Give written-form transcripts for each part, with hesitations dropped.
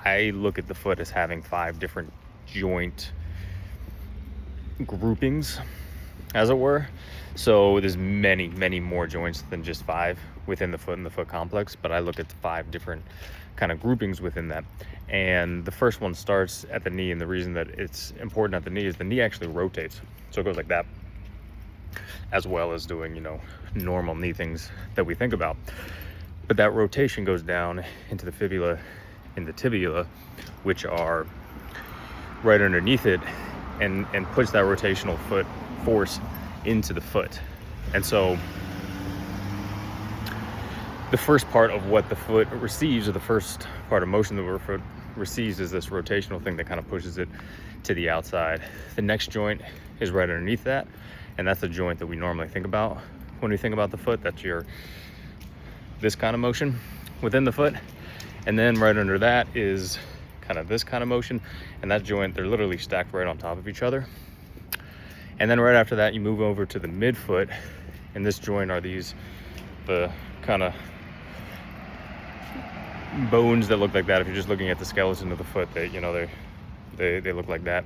I look at the foot as having 5 different joint groupings, as it were. So there's many more joints than just 5 within the foot and the foot complex, but I look at the 5 different kind of groupings within that. And the first one starts at the knee, and the reason that it's important at the knee is the knee actually rotates. So it goes like that, as well as doing, normal knee things that we think about. But that rotation goes down into the fibula and the tibia, which are right underneath it, and puts that rotational foot force into the foot. And so the first part of what the foot receives, or the first part of motion that the foot receives, is this rotational thing that kind of pushes it to the outside. The next joint is right underneath that, and that's the joint that we normally think about when we think about the foot. That's this kind of motion within the foot. And then right under that is kind of this kind of motion, and that joint, they're literally stacked right on top of each other. And then right after that, you move over to the midfoot, and this joint are the kind of bones that look like that. If you're just looking at the skeleton of the foot, they look like that.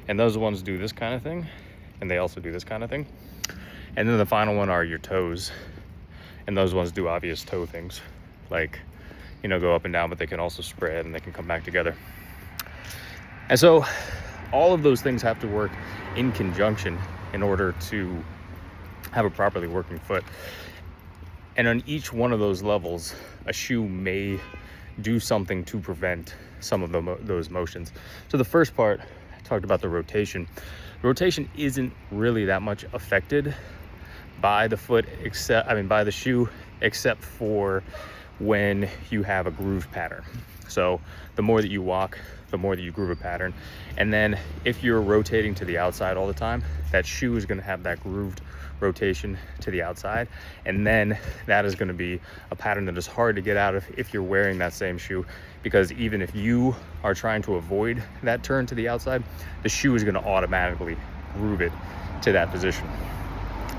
And those ones do this kind of thing, and they also do this kind of thing. And then the final one are your toes, and those ones do obvious toe things, like go up and down, but they can also spread and they can come back together. And so all of those things have to work in conjunction in order to have a properly working foot. And on each one of those levels, a shoe may do something to prevent some of those motions. So the first part, I talked about the rotation. The rotation isn't really that much affected by the foot, by the shoe, except for when you have a groove pattern. So the more that you walk, the more that you groove a pattern. And then if you're rotating to the outside all the time, that shoe is going to have that grooved rotation to the outside. And then that is going to be a pattern that is hard to get out of if you're wearing that same shoe, because even if you are trying to avoid that turn to the outside, the shoe is going to automatically groove it to that position.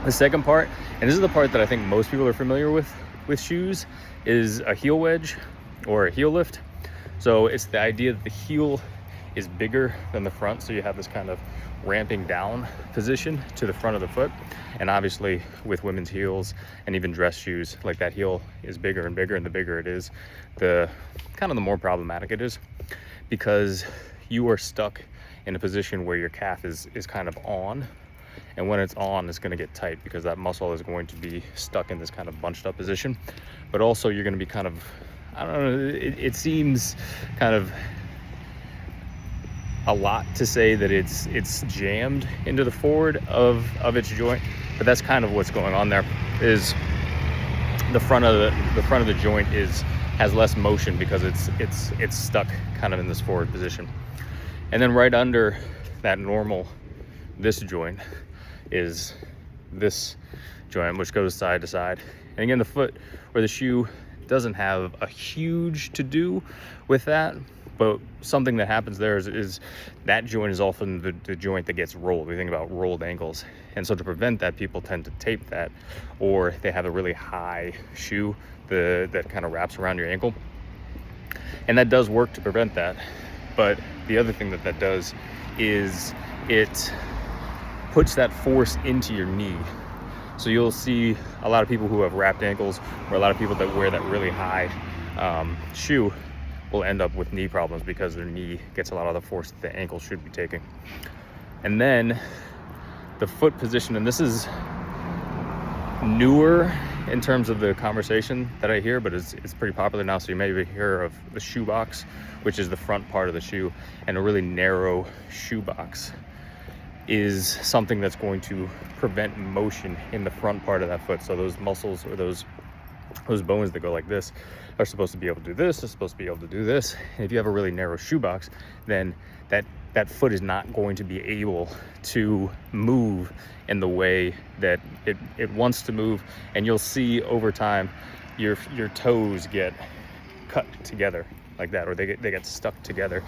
The second part, and this is the part that I think most people are familiar with shoes, is a heel wedge or a heel lift. So it's the idea that the heel is bigger than the front, so you have this kind of ramping down position to the front of the foot. And obviously with women's heels and even dress shoes, like, that heel is bigger and bigger, and the bigger it is, the more problematic it is, because you are stuck in a position where your calf is kind of on. And when it's on, it's going to get tight because that muscle is going to be stuck in this kind of bunched up position. But also you're going to be kind of, I don't know, it seems kind of a lot to say that it's jammed into the forward of its joint, but that's kind of what's going on there. Is the front of the joint has less motion because it's stuck kind of in this forward position. And then right under that this joint is this joint, which goes side to side. And again, the foot or the shoe doesn't have a huge to do with that, but something that happens there is that joint is often the joint that gets rolled. We think about rolled ankles. And so to prevent that, people tend to tape that, or they have a really high shoe that kind of wraps around your ankle. And that does work to prevent that. But the other thing that does is it puts that force into your knee. So you'll see a lot of people who have wrapped ankles, or a lot of people that wear that really high shoe, will end up with knee problems because their knee gets a lot of the force that the ankle should be taking. And then the foot position, and this is newer in terms of the conversation that I hear, but it's pretty popular now. So you may hear of the shoe box, which is the front part of the shoe, and a really narrow shoe box is something that's going to prevent motion in the front part of that foot. So those muscles, or those bones that go like this, are supposed to be able to do this, they're supposed to be able to do this. And if you have a really narrow shoe box, then that foot is not going to be able to move in the way that it wants to move. And you'll see over time your toes get cut together like that, or they get stuck together.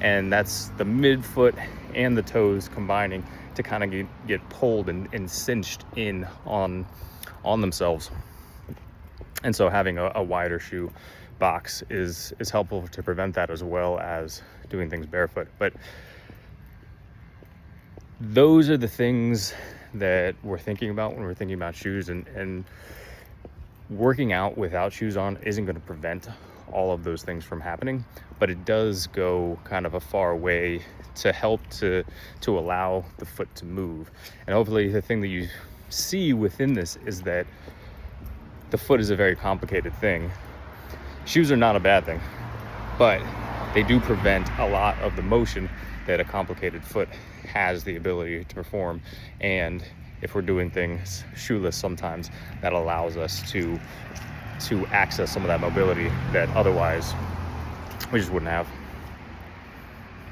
And that's the midfoot and the toes combining to kind of get pulled and cinched in on themselves. And so having a wider shoe box is helpful to prevent that, as well as doing things barefoot. But those are the things that we're thinking about when we're thinking about shoes, and working out without shoes on isn't going to prevent all of those things from happening, but it does go kind of a far way to help to allow the foot to move. And hopefully the thing that you see within this is that the foot is a very complicated thing. Shoes are not a bad thing, but they do prevent a lot of the motion that a complicated foot has the ability to perform. And if we're doing things shoeless, sometimes that allows us to access some of that mobility that otherwise we just wouldn't have.